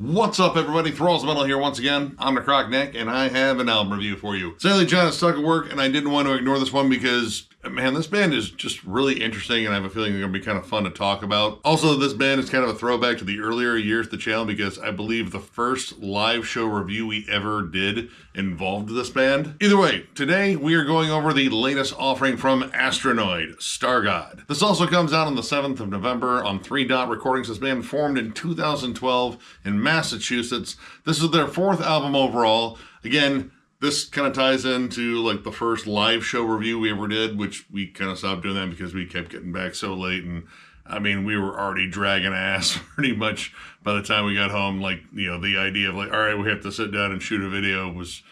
What's up, everybody? Thralls Metal here once again. I'm Necrotic Nick, and I have an album review for you. Sadly, John is stuck at work, and I didn't want to ignore this one because, man, this band is just really interesting, and I have a feeling they're going to be kind of fun to talk about. Also, this band is kind of a throwback to the earlier years of the channel because I believe the first live show review we ever did involved this band. Either way, today we are going over the latest offering from Astronoid, Stargod. This also comes out on the 7th of November on 3 Dot Recordings. This band formed in 2012 in Massachusetts. This is their 4th album overall. Again, this kind of ties into like the first live show review we ever did, which we kind of stopped doing that because we kept getting back so late. And I mean, we were already dragging ass pretty much by the time we got home. Like, you know, the idea of like, all right, we have to sit down and shoot a video was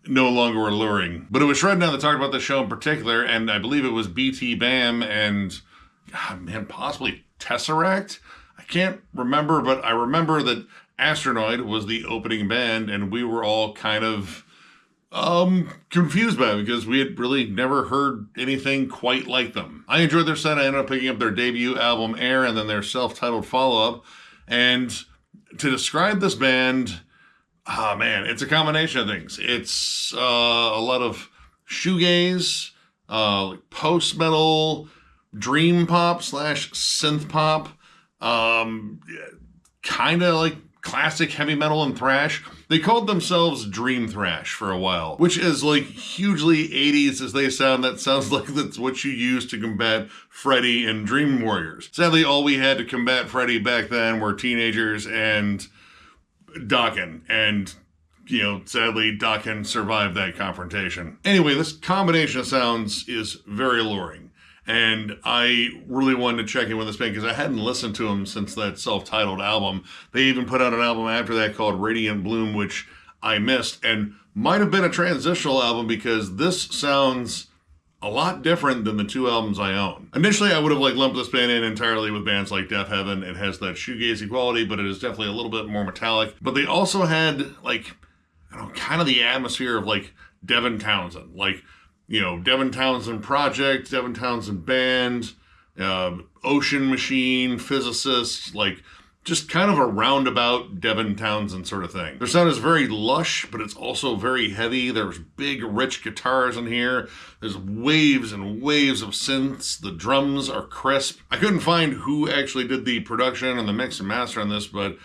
no longer alluring. But it was Shred Down that talked about the show in particular. And I believe it was BT Bam and, God, man, possibly Tesseract. I can't remember, but I remember that Astronoid was the opening band, and we were all kind of confused by it because we had really never heard anything quite like them. I enjoyed their set. I ended up picking up their debut album, Air, and then their self-titled follow-up. And to describe this band, man, it's a combination of things. It's a lot of shoegaze, like post-metal, dream pop / synth pop, kind of like classic heavy metal and thrash. They called themselves Dream Thrash for a while, which is like hugely 80s as they sound. That sounds like that's what you use to combat Freddy and Dream Warriors. Sadly, all we had to combat Freddy back then were teenagers and Dokken. And, you know, sadly, Dokken survived that confrontation. Anyway, this combination of sounds is very alluring. And I really wanted to check in with this band because I hadn't listened to them since that self-titled album. They even put out an album after that called Radiant Bloom, which I missed, and might have been a transitional album because this sounds a lot different than the 2 albums I own. Initially, I would have like lumped this band in entirely with bands like Death Heaven. It has that shoegazy quality, but it is definitely a little bit more metallic. But they also had like, I don't know, kind of the atmosphere of like Devin Townsend, like, you know, Devin Townsend Project, Devin Townsend Band, Ocean Machine, Physicists, like just kind of a roundabout Devin Townsend sort of thing. Their sound is very lush, but it's also very heavy. There's big, rich guitars in here. There's waves and waves of synths. The drums are crisp. I couldn't find who actually did the production and the mix and master on this, but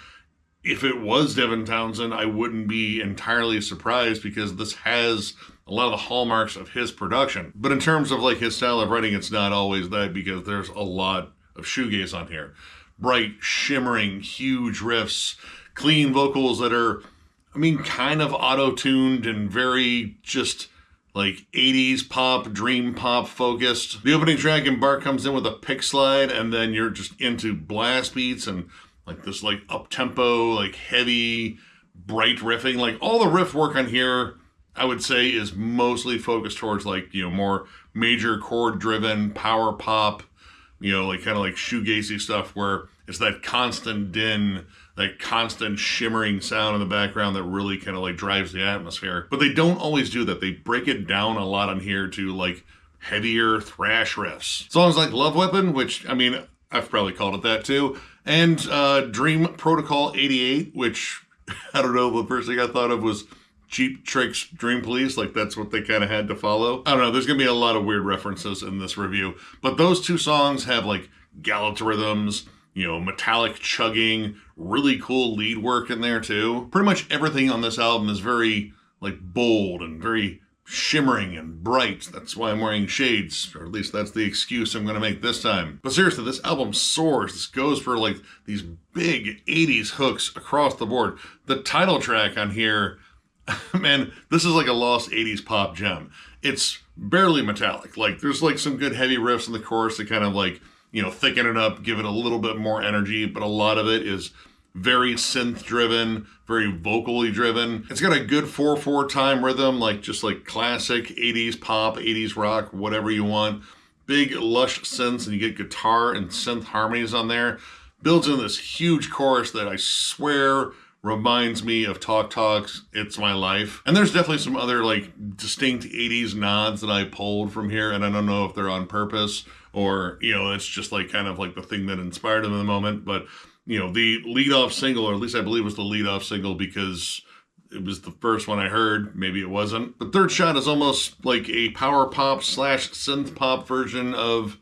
if it was Devin Townsend, I wouldn't be entirely surprised because this has a lot of the hallmarks of his production. But in terms of like his style of writing, it's not always that because there's a lot of shoegaze on here. Bright, shimmering, huge riffs, clean vocals that are, I mean, kind of auto-tuned and very just like 80s pop, dream pop focused. The opening track, Embark, comes in with a pick slide and then you're just into blast beats and like this like up-tempo, like heavy, bright riffing. Like all the riff work on here, I would say, is mostly focused towards like, you know, more major chord driven power pop, you know, like kind of like shoegazy stuff where it's that constant din, that constant shimmering sound in the background that really kind of like drives the atmosphere. But they don't always do that. They break it down a lot on here to like heavier thrash riffs. Songs like Love Weapon, which, I mean, I've probably called it that too, and Dream Protocol 88, which, I don't know, the first thing I thought of was Cheap Trick's Dream Police, like that's what they kind of had to follow. I don't know, there's gonna be a lot of weird references in this review, but those 2 songs have like galloped rhythms, you know, metallic chugging, really cool lead work in there too. Pretty much everything on this album is very like bold and very shimmering and bright. That's why I'm wearing shades, or at least that's the excuse I'm gonna make this time. But seriously, this album soars. This goes for like these big 80s hooks across the board. The title track on here, man, this is like a lost 80s pop gem. It's barely metallic. Like there's like some good heavy riffs in the chorus that kind of like, you know, thicken it up, give it a little bit more energy, but a lot of it is very synth driven, very vocally driven. It's got a good 4/4 time rhythm, like just like classic 80s pop, 80s rock, whatever you want. Big lush synths, and you get guitar and synth harmonies on there. Builds in this huge chorus that I swear reminds me of Talk Talk's It's My Life. And there's definitely some other like distinct 80s nods that I pulled from here, and I don't know if they're on purpose or, you know, it's just like kind of like the thing that inspired them in the moment. But the lead-off single, or at least I believe it was the lead-off single because it was the first one I heard. Maybe it wasn't. The third shot is almost like a power pop / synth pop version of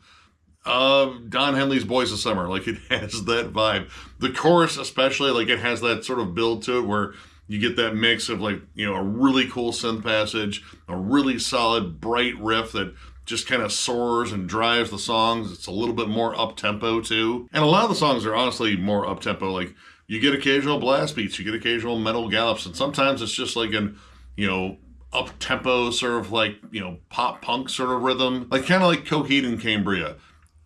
Don Henley's Boys of Summer. Like, it has that vibe. The chorus especially, like, it has that sort of build to it where you get that mix of, like, a really cool synth passage, a really solid, bright riff that just kind of soars and drives the songs. It's a little bit more up-tempo, too. And a lot of the songs are honestly more up-tempo. Like, you get occasional blast beats, you get occasional metal gallops, and sometimes it's just like an, up-tempo sort of like, pop-punk sort of rhythm. Like, kind of like Coheed and Cambria.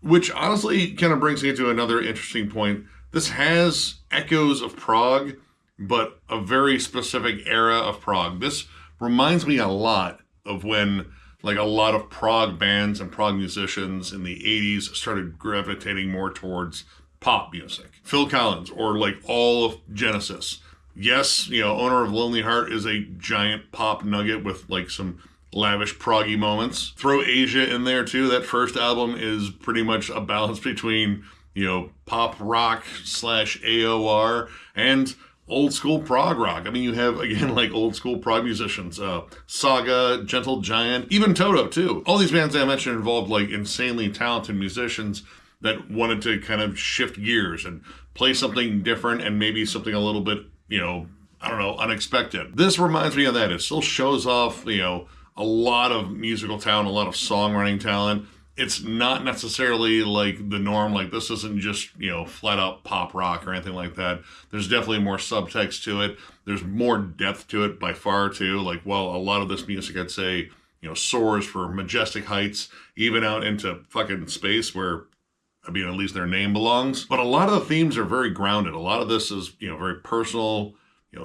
Which honestly kind of brings me to another interesting point. This has echoes of prog, but a very specific era of prog. This reminds me a lot of when like a lot of prog bands and prog musicians in the 80s started gravitating more towards pop music. Phil Collins, or like all of Genesis. Yes, Owner of Lonely Heart is a giant pop nugget with like some lavish proggy moments. Throw Asia in there too. That first album is pretty much a balance between, pop rock / AOR and old school prog rock. I mean, you have, again, like old school prog musicians, Saga, Gentle Giant, even Toto too. All these bands I mentioned involved like insanely talented musicians that wanted to kind of shift gears and play something different and maybe something a little bit, unexpected. This reminds me of that. It still shows off, a lot of musical talent, a lot of songwriting talent. It's not necessarily like the norm. Like, this isn't just, flat out pop rock or anything like that. There's definitely more subtext to it. There's more depth to it by far too. Like, while a lot of this music, I'd say, soars for majestic heights, even out into fucking space where, at least their name belongs. But a lot of the themes are very grounded. A lot of this is, very personal,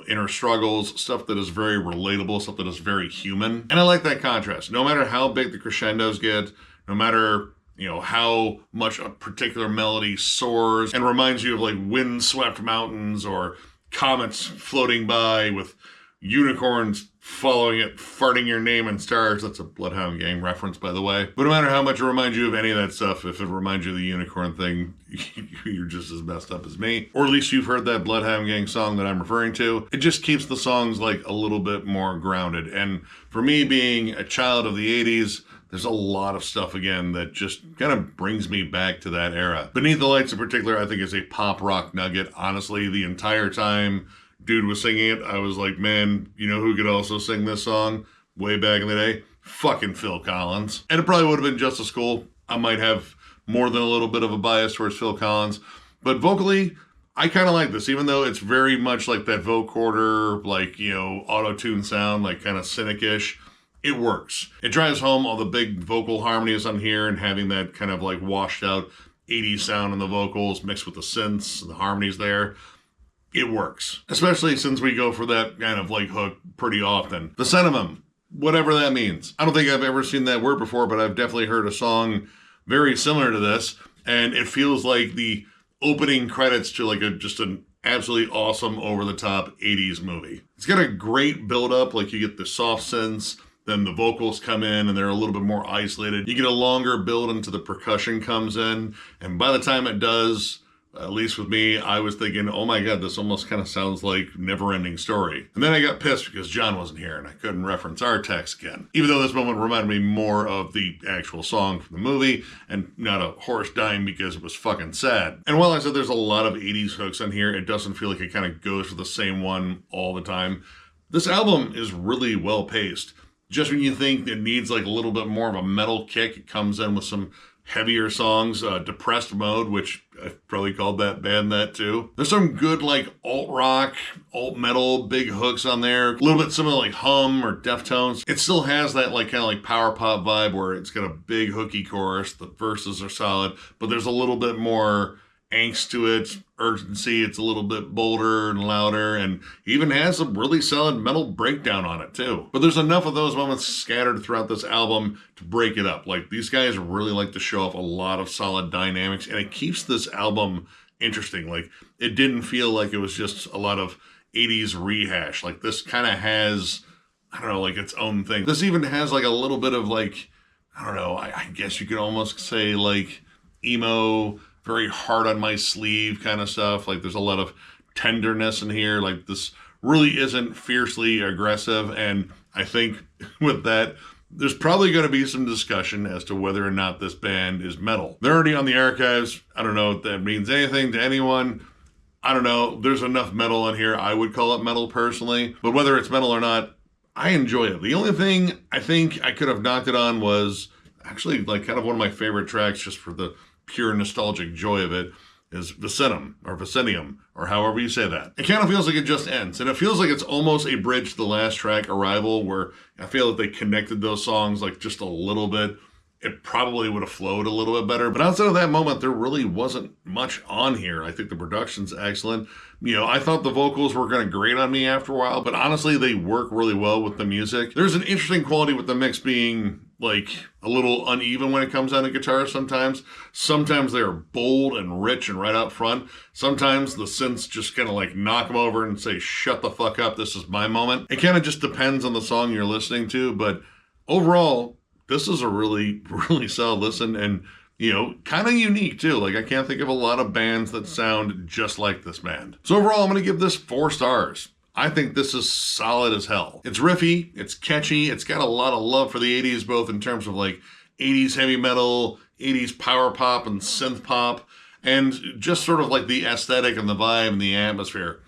inner struggles, stuff that is very relatable, stuff that is very human. And I like that contrast. No matter how big the crescendos get, no matter, how much a particular melody soars and reminds you of like wind-swept mountains or comets floating by with unicorns following it, farting your name in stars. That's a Bloodhound Gang reference, by the way. But no matter how much it reminds you of any of that stuff, if it reminds you of the unicorn thing, you're just as messed up as me. Or at least you've heard that Bloodhound Gang song that I'm referring to. It just keeps the songs like a little bit more grounded. And for me, being a child of the 80s, there's a lot of stuff, again, that just kind of brings me back to that era. Beneath the Lights in particular, I think is a pop rock nugget. Honestly, the entire time dude was singing it, I was like, man, you know who could also sing this song way back in the day? Fucking Phil Collins. And it probably would have been just as cool. I might have more than a little bit of a bias towards Phil Collins. But vocally, I kind of like this, even though it's very much like that vocoder, like, auto-tune sound, like kind of cynic-ish. It works. It drives home all the big vocal harmonies on here and having that kind of like washed out 80s sound in the vocals mixed with the synths and the harmonies there. It works. Especially since we go for that kind of like hook pretty often. The sentiment, whatever that means. I don't think I've ever seen that word before, but I've definitely heard a song very similar to this. And it feels like the opening credits to like just an absolutely awesome over-the-top 80s movie. It's got a great build-up. Like, you get the soft synths, then the vocals come in and they're a little bit more isolated. You get a longer build until the percussion comes in. And by the time it does, at least with me, I was thinking, oh my God, this almost kind of sounds like Never-Ending Story. And then I got pissed because John wasn't here and I couldn't reference our text again. Even though this moment reminded me more of the actual song from the movie and not a horse dying because it was fucking sad. And while I said there's a lot of 80s hooks on here, it doesn't feel like it kind of goes for the same one all the time. This album is really well paced. Just when you think it needs like a little bit more of a metal kick, it comes in with some heavier songs, Depressed Mode, which I've probably called that band that too. There's some good like alt rock, alt metal, big hooks on there. A little bit similar like Hum or Deftones. It still has that like kind of like power pop vibe where it's got a big hooky chorus. The verses are solid, but there's a little bit more angst to it, urgency. It's a little bit bolder and louder, and even has some really solid metal breakdown on it too. But there's enough of those moments scattered throughout this album to break it up. Like, these guys really like to show off a lot of solid dynamics, and it keeps this album interesting. Like, it didn't feel like it was just a lot of 80s rehash. Like, this kind of has, I don't know, like its own thing. This even has like a little bit of like, I don't know, I guess you could almost say like emo very hard on my sleeve kind of stuff. Like there's a lot of tenderness in here. Like this really isn't fiercely aggressive. And I think with that, there's probably going to be some discussion as to whether or not this band is metal. They're already on the archives. I don't know if that means anything to anyone. I don't know. There's enough metal in here. I would call it metal personally. But whether it's metal or not, I enjoy it. The only thing I think I could have knocked it on was actually like kind of one of my favorite tracks just for the pure nostalgic joy of it is Vicenum or Vicenium or however you say that. It kind of feels like it just ends, and it feels like it's almost a bridge to the last track, Arrival, where I feel that they connected those songs like just a little bit. It probably would have flowed a little bit better, but outside of that moment, there really wasn't much on here. I think the production's excellent. You know, I thought the vocals were going to grate on me after a while, but honestly, they work really well with the music. There's an interesting quality with the mix being like a little uneven when it comes down to guitar sometimes. Sometimes they're bold and rich and right out front. Sometimes the synths just kind of like knock them over and say, shut the fuck up, this is my moment. It kind of just depends on the song you're listening to, but overall, this is a really, really solid listen and, you know, kind of unique too. Like I can't think of a lot of bands that sound just like this band. So overall, I'm going to give this 4 stars. I think this is solid as hell. It's riffy, it's catchy, it's got a lot of love for the 80s, both in terms of like 80s heavy metal, 80s power pop and synth pop, and just sort of like the aesthetic and the vibe and the atmosphere.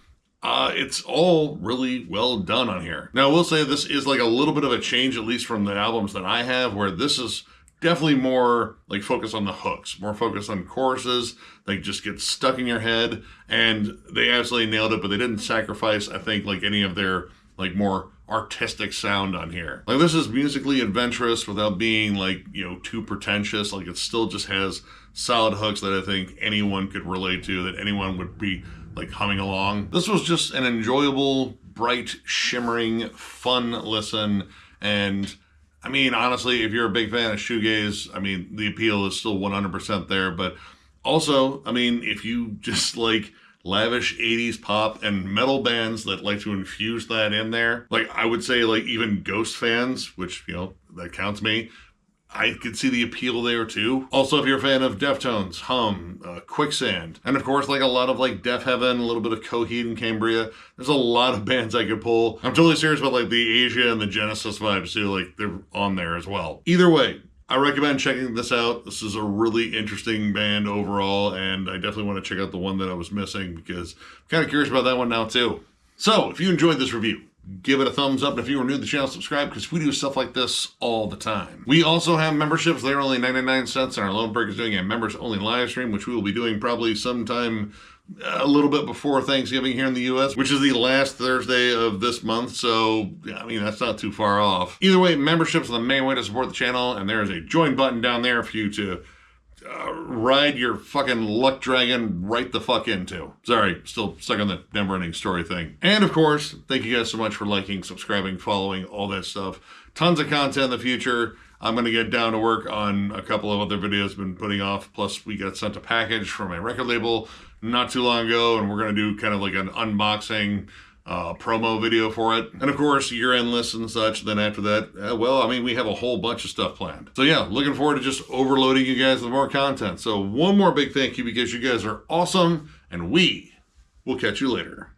It's all really well done on here. Now, I will say this is like a little bit of a change, at least from the albums that I have, where this is definitely more like focused on the hooks, more focused on choruses. They just get stuck in your head, and they absolutely nailed it, but they didn't sacrifice, I think, like any of their like more artistic sound on here. Like this is musically adventurous without being like, you know, too pretentious. Like it still just has solid hooks that I think anyone could relate to, that anyone would be like humming along. This was just an enjoyable, bright, shimmering, fun listen. And I mean, honestly, if you're a big fan of shoegaze, I mean, the appeal is still 100% there. But also, I mean, if you just like lavish 80s pop and metal bands that like to infuse that in there, like I would say like even Ghost fans, which, you know, that counts me, I could see the appeal there too. Also, if you're a fan of Deftones, Hum, Quicksand, and of course like a lot of like Deaf Heaven, a little bit of Coheed and Cambria, there's a lot of bands I could pull. I'm totally serious about like the Asia and the Genesis vibes too, like they're on there as well. Either way, I recommend checking this out. This is a really interesting band overall, and I definitely want to check out the one that I was missing because I'm kind of curious about that one now too. So if you enjoyed this review, give it a thumbs up, and if you are new to the channel, subscribe, because we do stuff like this all the time. We also have memberships. They're only 99 cents, and our Lone Break is doing a members-only live stream, which we will be doing probably sometime a little bit before Thanksgiving here in the U.S., which is the last Thursday of this month, so, I mean, that's not too far off. Either way, memberships are the main way to support the channel, and there is a join button down there for you to ride your fucking luck dragon right the fuck into. Sorry, still stuck on the never-ending story thing. And of course, thank you guys so much for liking, subscribing, following, all that stuff. Tons of content in the future. I'm going to get down to work on a couple of other videos I've been putting off. Plus, we got sent a package from a record label not too long ago, and we're going to do kind of like an unboxing promo video for it. And of course, year-end lists and such. Then after that, well, I mean, we have a whole bunch of stuff planned. So yeah, looking forward to just overloading you guys with more content. So one more big thank you, because you guys are awesome, and we will catch you later.